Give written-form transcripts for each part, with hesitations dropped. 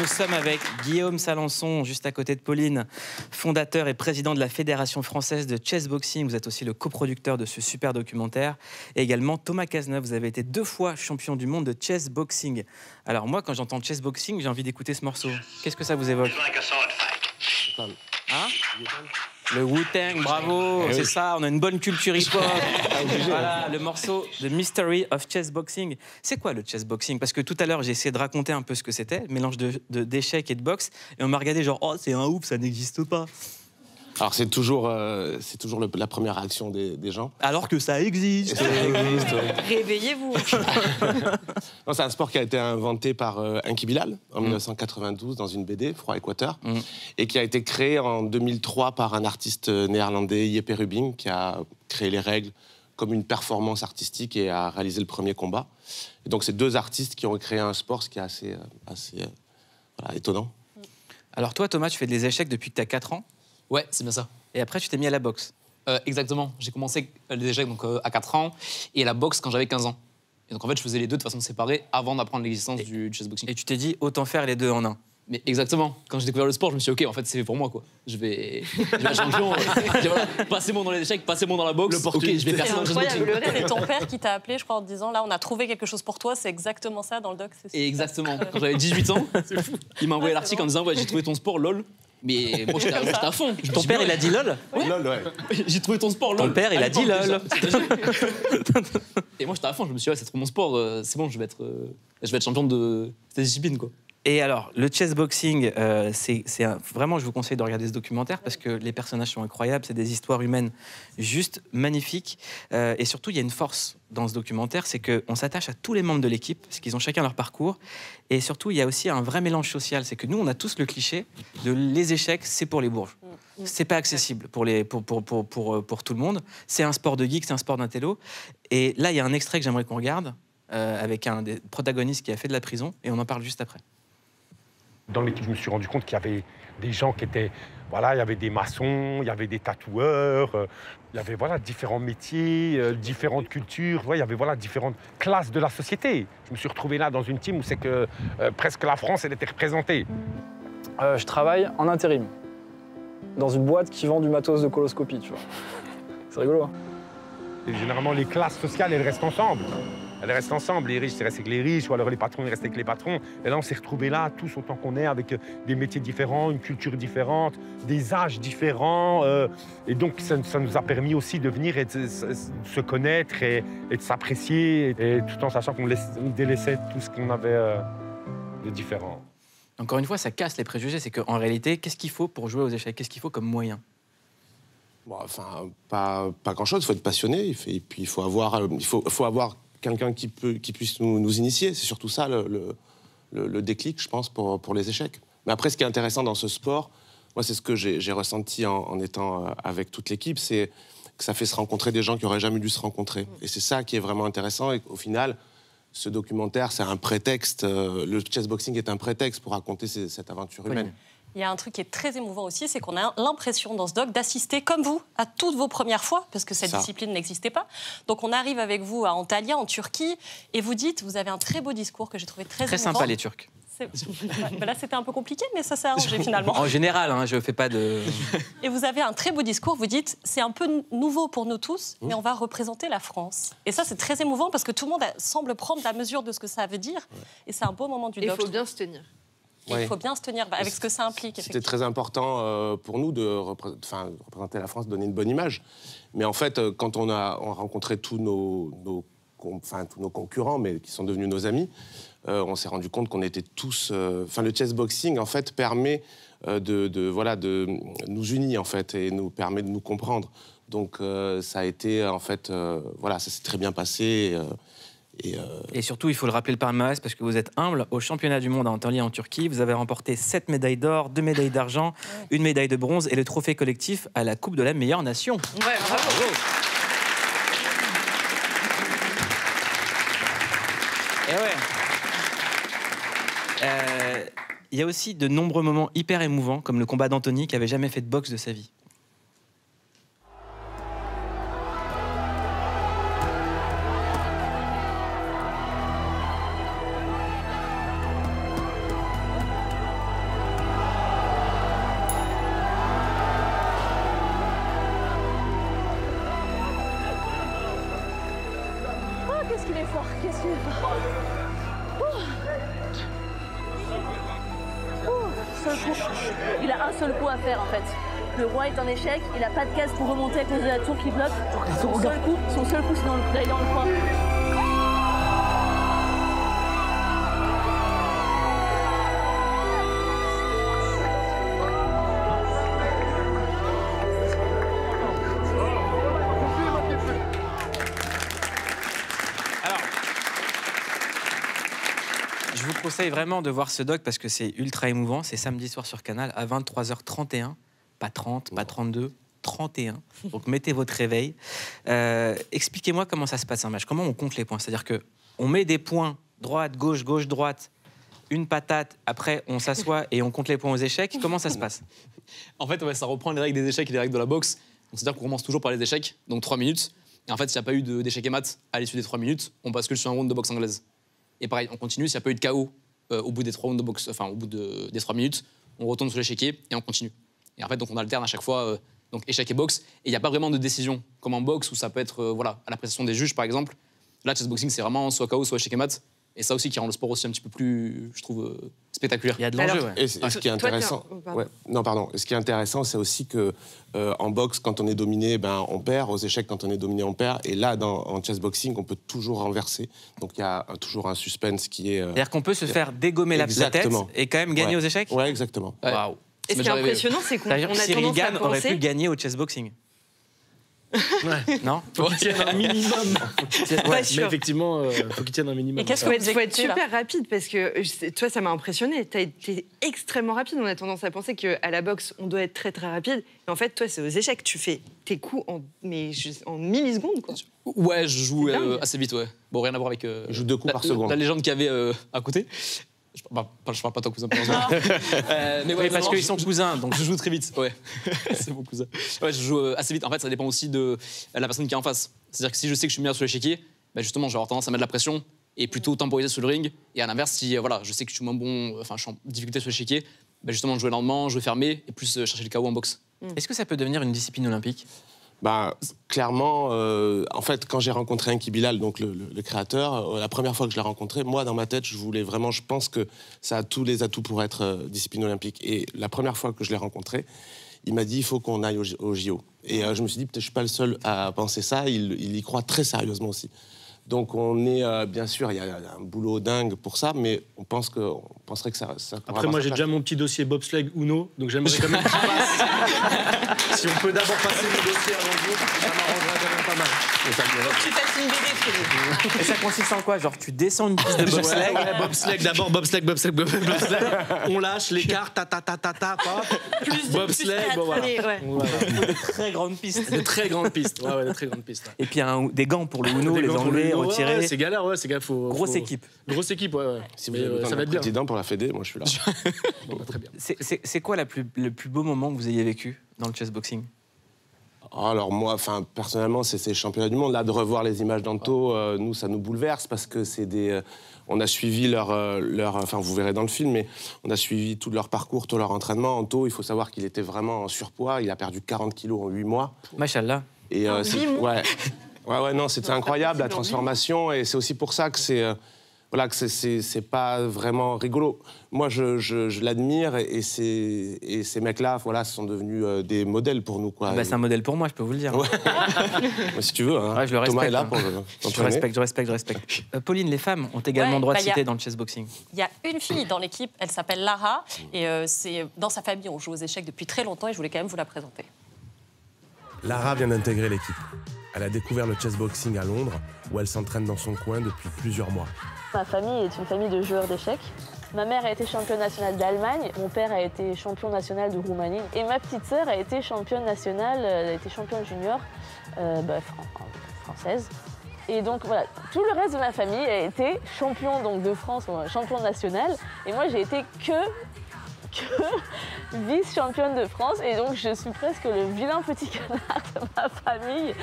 nous sommes avec Guillaume Salançon, juste à côté de Pauline, fondateur et président de la Fédération française de chessboxing. Vous êtes aussi le coproducteur de ce super documentaire. Et également Thomas Cazeneuve, vous avez été 2 fois champion du monde de chessboxing. Alors moi, quand j'entends chessboxing, j'ai envie d'écouter ce morceau. Qu'est-ce que ça vous évoque? Hein? Le Wu-Tang, bravo, c'est ça, on a une bonne culture hip-hop. Voilà, le morceau The Mystery of Chessboxing. C'est quoi le chessboxing? Parce que tout à l'heure, j'ai essayé de raconter un peu ce que c'était, mélange d'échecs et de boxe, et on m'a regardé genre, oh, c'est un ouf, ça n'existe pas. Alors c'est toujours la première réaction des gens. Alors que ça existe. Réveillez-vous. C'est un sport qui a été inventé par Enki Bilal en 1992 dans une BD, Froid Équateur, et qui a été créé en 2003 par un artiste néerlandais, Jeppe Rubing, qui a créé les règles comme une performance artistique et a réalisé le premier combat. Et donc c'est 2 artistes qui ont créé un sport, ce qui est assez voilà, étonnant. Alors toi, Thomas, tu fais des échecs depuis que tu as 4 ans. Ouais, c'est bien ça. Et après, tu t'es mis à la boxe. Exactement. J'ai commencé les échecs donc, à 4 ans et la boxe quand j'avais 15 ans. Et donc en fait, je faisais les deux de façon séparée avant d'apprendre l'existence du chessboxing. Et tu t'es dit, autant faire les 2 en un. Mais exactement. Quand j'ai découvert le sport, je me suis dit, OK, en fait, c'est fait pour moi, quoi. Je vais être champion. Voilà, passez-moi dans les échecs, passez-moi dans la boxe. OK, je vais faire ça dans le chessboxing. Le rêve, c'est ton père qui t'a appelé, je crois, en te disant, là, on a trouvé quelque chose pour toi. C'est exactement ça dans le doc. Et exactement. Quand j'avais 18 ans, il m'a envoyé l'article en disant, ouais, j'ai trouvé ton sport, lol. Mais moi, j'étais à fond. Ton père, il a dit lol? Oui. Lol, ouais. J'ai trouvé ton sport, lol. Ton père, il a dit lol. Et moi, j'étais à fond. Je me suis dit, ouais, c'est trop mon sport. C'est bon, je vais être champion de cette discipline, quoi. Et alors, le chessboxing, vraiment, je vous conseille de regarder ce documentaire parce que les personnages sont incroyables, c'est des histoires humaines juste magnifiques. Et surtout, il y a une force dans ce documentaire, c'est qu'on s'attache à tous les membres de l'équipe parce qu'ils ont chacun leur parcours. Et surtout, il y a aussi un vrai mélange social. C'est que nous, on a tous le cliché de les échecs, c'est pour les bourges. C'est pas accessible pour tout le monde. C'est un sport de geek, c'est un sport d'intello. Et là, il y a un extrait que j'aimerais qu'on regarde avec un des protagonistes qui a fait de la prison et on en parle juste après. Dans l'équipe, je me suis rendu compte qu'il y avait des gens qui étaient... Voilà, il y avait des maçons, il y avait des tatoueurs, il y avait voilà, différents métiers, différentes cultures, il y avait voilà, différentes classes de la société. Je me suis retrouvé là dans une team où c'est que presque la France, elle était représentée. Je travaille en intérim, dans une boîte qui vend du matos de coloscopie, tu vois. C'est rigolo, hein. Et généralement, les classes sociales, elles restent ensemble. Elles restent ensemble, les riches, ils restent avec les riches, ou alors les patrons, ils restent avec les patrons. Et là, on s'est retrouvés là, tous autant qu'on est, avec des métiers différents, une culture différente, des âges différents. Et donc, ça nous a permis aussi de venir et de se connaître et de s'apprécier, et tout en sachant qu'on délaissait tout ce qu'on avait de différent. Encore une fois, ça casse les préjugés. C'est qu'en réalité, qu'est-ce qu'il faut pour jouer aux échecs? Qu'est-ce qu'il faut comme moyen? Bon, enfin, pas grand-chose. Il faut être passionné. Et puis, il faut avoir quelqu'un qui puisse nous initier. C'est surtout ça le déclic, je pense, pour les échecs. Mais après, ce qui est intéressant dans ce sport, moi, c'est ce que j'ai ressenti en étant avec toute l'équipe, c'est que ça fait se rencontrer des gens qui n'auraient jamais dû se rencontrer. Et c'est ça qui est vraiment intéressant. Et au final, ce documentaire, c'est un prétexte. Le chessboxing est un prétexte pour raconter cette aventure humaine. Il y a un truc qui est très émouvant aussi, c'est qu'on a l'impression dans ce doc d'assister, comme vous, à toutes vos premières fois, parce que cette discipline n'existait pas. Donc on arrive avec vous à Antalya, en Turquie, et vous avez un très beau discours que j'ai trouvé très émouvant. Très sympa, les Turcs. Là, c'était un peu compliqué, mais ça s'est arrangé finalement. En général, hein, je ne fais pas de... Et vous avez un très beau discours, vous dites, c'est un peu nouveau pour nous tous, mais on va représenter la France. Et ça, c'est très émouvant, parce que tout le monde semble prendre la mesure de ce que ça veut dire, et c'est un beau moment du doc. Il faut bien se tenir. Il faut bien se tenir avec ce que ça implique. C'était très important pour nous de représenter la France, de donner une bonne image. Mais en fait, quand on a rencontré tous nos concurrents, mais qui sont devenus nos amis, on s'est rendu compte qu'on était tous... le chessboxing, en fait, permet de nous unir, en fait, et nous permet de nous comprendre. Donc, ça a été, en fait... ça s'est très bien passé. Et surtout, il faut le rappeler le palmarès parce que vous êtes humble. Au championnat du monde à Antalya en Turquie, vous avez remporté 7 médailles d'or, 2 médailles d'argent, 1 médaille de bronze et le trophée collectif à la Coupe de la meilleure nation. Ouais, bravo. Et ouais. Il y a aussi de nombreux moments hyper émouvants, comme le combat d'Anthony qui n'avait jamais fait de boxe de sa vie. fort. Qu'est-ce qu'il est fort. Seul coup. Il a un seul coup à faire en fait. Le roi est en échec, il n'a pas de case pour remonter à cause de la tour qui bloque. Son seul coup, c'est d'aller dans le coin. Je vous conseille vraiment de voir ce doc parce que c'est ultra émouvant. C'est samedi soir sur Canal à 23h31. Pas 30, pas 32, 31. Donc mettez votre réveil. Expliquez-moi comment ça se passe un match. Comment on compte les points? C'est-à-dire qu'on met des points, droite, gauche, gauche, droite, une patate. Après, on s'assoit et on compte les points aux échecs. Comment ça se passe? En fait, ouais, ça reprend les règles des échecs et les règles de la boxe. C'est-à-dire qu'on commence toujours par les échecs, donc 3 minutes. Et en fait, s'il n'y a pas eu d'échecs et maths à l'issue des 3 minutes, on bascule sur un round de boxe anglaise. Et pareil, on continue. S'il n'y a pas eu de KO au bout des 3 rounds de boxe, enfin au bout des 3 minutes, on retourne sur l'échiquier et on continue. Et en fait, donc on alterne à chaque fois donc échec et boxe. Et il n'y a pas vraiment de décision comme en boxe où ça peut être voilà à l'appréciation des juges par exemple. Là, chessboxing, c'est vraiment soit KO, soit échec et maths. Et ça aussi qui rend le sport aussi un petit peu plus, je trouve, spectaculaire. Il y a de l'enjeu. Ouais. Et ce qui est intéressant, ce qui est intéressant, c'est aussi que en boxe, quand on est dominé, on perd. Aux échecs, quand on est dominé, on perd. Et là, en chessboxing, on peut toujours renverser. Donc il y a toujours un suspense qui est. C'est-à-dire qu'on peut se faire dégommer la tête et quand même gagner aux échecs. Ouais, exactement. Waouh. Et ce qui est impressionnant, c'est qu'on a Cyril tendance à Gann aurait penser... pu gagner au chessboxing. Non? Faut qu'il tienne un minimum. Pas sûr. Mais effectivement, faut qu'il tienne un minimum. Et qu'est-ce que Il vous faut être écoutez, là super rapide parce que toi, ça m'a impressionné. Tu as été extrêmement rapide. On a tendance à penser qu'à la boxe, on doit être très très rapide. Et en fait, toi, c'est aux échecs. Tu fais tes coups en millisecondes, quoi. Ouais, je joue assez vite, ouais. Bon, rien à voir avec Je joue 2 coups par seconde. la légende qu'il y avait à côté. Je parle pas de ton cousin, mais ouais, parce qu'ils sont cousins, donc je joue très vite. Ouais, c'est mon cousin. Ouais, je joue assez vite. En fait, ça dépend aussi de la personne qui est en face. C'est-à-dire que si je sais que je suis meilleur sur l'échiquier, justement, je vais avoir tendance à mettre de la pression et plutôt temporiser sur le ring. Et à l'inverse, si voilà, je sais que je suis moins bon, enfin, je suis en difficulté sur l'échiquier, justement, jouer lentement, jouer fermé et plus chercher le KO en boxe. Est-ce que ça peut devenir une discipline olympique? Clairement, en fait, quand j'ai rencontré Enki Bilal, donc le créateur, la première fois que je l'ai rencontré, moi, dans ma tête, je pense que ça a tous les atouts pour être discipline olympique. Et la première fois que je l'ai rencontré, il m'a dit, il faut qu'on aille au JO. Et je me suis dit, peut-être je suis pas le seul à penser ça, il y croit très sérieusement aussi. Donc on est, bien sûr, il y a un boulot dingue pour ça, mais on penserait que ça Après, moi, j'ai déjà mon petit dossier bobsleigh Uno, donc j'aimerais quand même qu'il passe. Si on peut d'abord passer le dossier avant le jour, ça m'arrangerait quand même pas mal. Tu passes une BD, Frédéric. Et ça consiste en quoi? Genre, tu descends une piste de bobsleigh? Ouais, bobsleigh, d'abord, bobsleigh. On lâche l'écart, plus bobsleigh, bon voilà. De très grandes pistes. De très grandes pistes, ouais, de très grandes pistes. Ouais. Et puis des gants pour le Uno, les enlever, retirer. Ouais, c'est galère, faut... Grosse équipe. Grosse équipe, ouais. Si vous avez besoin ça va d'un être bien. président pour la Fédé, moi je suis là. Très bien. C'est quoi le plus beau moment que vous ayez vécu dans le chessboxing? Alors moi, personnellement, c'est les championnats du monde. Là, de revoir les images d'Anto, nous, ça nous bouleverse parce que c'est on a suivi vous verrez dans le film, mais on a suivi tout leur parcours, tout leur entraînement. Anto, il faut savoir qu'il était vraiment en surpoids. Il a perdu 40 kilos en 8 mois. Machallah. Et non, c'était incroyable la transformation. Et c'est aussi pour ça que c'est pas vraiment rigolo. Moi, je l'admire et ces mecs-là, voilà, sont devenus des modèles pour nous, quoi. C'est un modèle pour moi, je peux vous le dire. Ouais. Si tu veux, hein. Ouais, je le respecte. Thomas est là pour je respecte. Pauline, les femmes ont également droit de citer dans le chessboxing. Il y a une fille dans l'équipe, elle s'appelle Lara, et c'est dans sa famille, on joue aux échecs depuis très longtemps, et je voulais quand même vous la présenter. Lara vient d'intégrer l'équipe. Elle a découvert le chessboxing à Londres, où elle s'entraîne dans son coin depuis plusieurs mois. Ma famille est une famille de joueurs d'échecs. Ma mère a été championne nationale d'Allemagne, mon père a été champion national de Roumanie et ma petite sœur a été championne nationale, elle a été championne junior française. Et donc voilà, tout le reste de ma famille a été champion donc, de France, champion national. Et moi j'ai été que vice-championne de France et donc je suis presque le vilain petit canard de ma famille.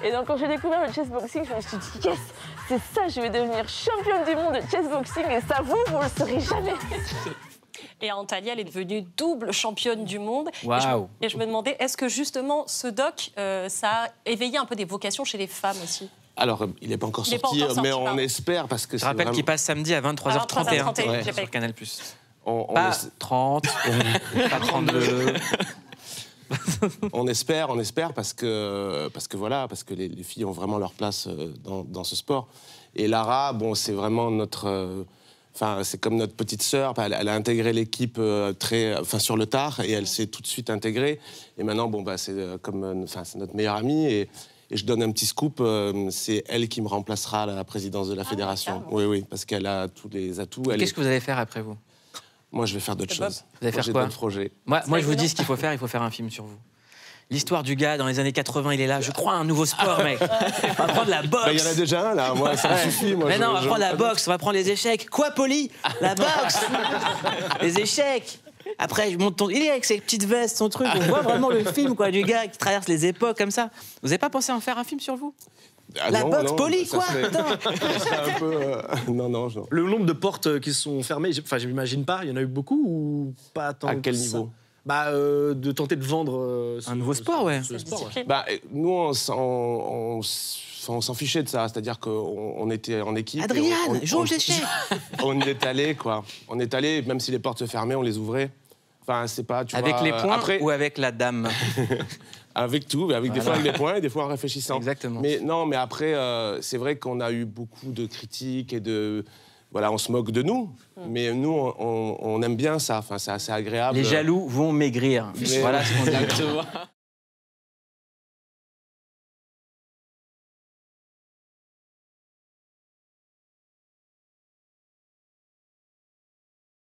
Et donc quand j'ai découvert le chessboxing, je me suis dit yes, c'est ça, je vais devenir championne du monde de chessboxing et ça vous le serez jamais. Et Antalya, elle est devenue double championne du monde. Wow. Et je me demandais, est-ce que justement ce doc, ça a éveillé un peu des vocations chez les femmes aussi? Alors, il n'est pas encore Il est pas sorti, encore mais sorti, on pardon. espère parce que Je c'est rappelle vraiment... qu'il passe samedi à 23h31 23h31, j'ai pas sur Canal+. on Pas es- 30, pas 32. On espère parce que les filles ont vraiment leur place dans ce sport. Et Lara, bon, c'est vraiment notre... Enfin, c'est comme notre petite sœur. Elle a intégré l'équipe sur le tard et elle s'est tout de suite intégrée. Et maintenant, bon, bah, c'est c'est notre meilleure amie. Et je donne un petit scoop, c'est elle qui me remplacera à la présidence de la fédération. Oui, parce qu'elle a tous les atouts. Qu'est-ce que vous allez faire après vous? Moi, je vais faire d'autres choses. Vous allez faire j'ai quoi? d'autres projets. Moi, je vous dis ce qu'il faut faire. Il faut faire un film sur vous. L'histoire du gars dans les années 80, il est là. Je crois à un nouveau sport, mec. On va prendre la boxe. Il y en a déjà un, là. Moi, ça me suffit. Moi, Mais non, on va prendre la boxe. On va prendre les échecs. Quoi, Poli? La boxe. Les échecs. Après, je monte il est avec ses petites vestes, son truc. On voit vraiment le film, quoi, du gars qui traverse les époques comme ça. Vous n'avez pas pensé à en faire un film sur vous? La non, boxe, non, Poli, ça quoi. serait- Attends. ça serait un peu... Non. Le nombre de portes qui sont fermées, enfin, je m'imagine pas, il y en a eu beaucoup ou pas tant À quel que ça niveau? Bah, de tenter de vendre... Un nouveau sport, ouais. ce sport, ouais. Discipline. Bah, nous, on s'en fichait de ça. C'est-à-dire qu'on était en équipe. et Adrien, joue aux on échecs. on y est allé, quoi. On est allé, même si les portes se fermaient, on les ouvrait. Enfin, c'est pas... Tu Avec vois, les points après, ou avec la dame? avec tout, mais des fois avec les points et des fois en réfléchissant. Exactement. Mais non, mais après, c'est vrai qu'on a eu beaucoup de critiques et de... Voilà, on se moque de nous, mais nous, on aime bien ça. Enfin, c'est assez agréable. Les jaloux vont maigrir. Mais- Voilà ce qu'on dit. Exactement.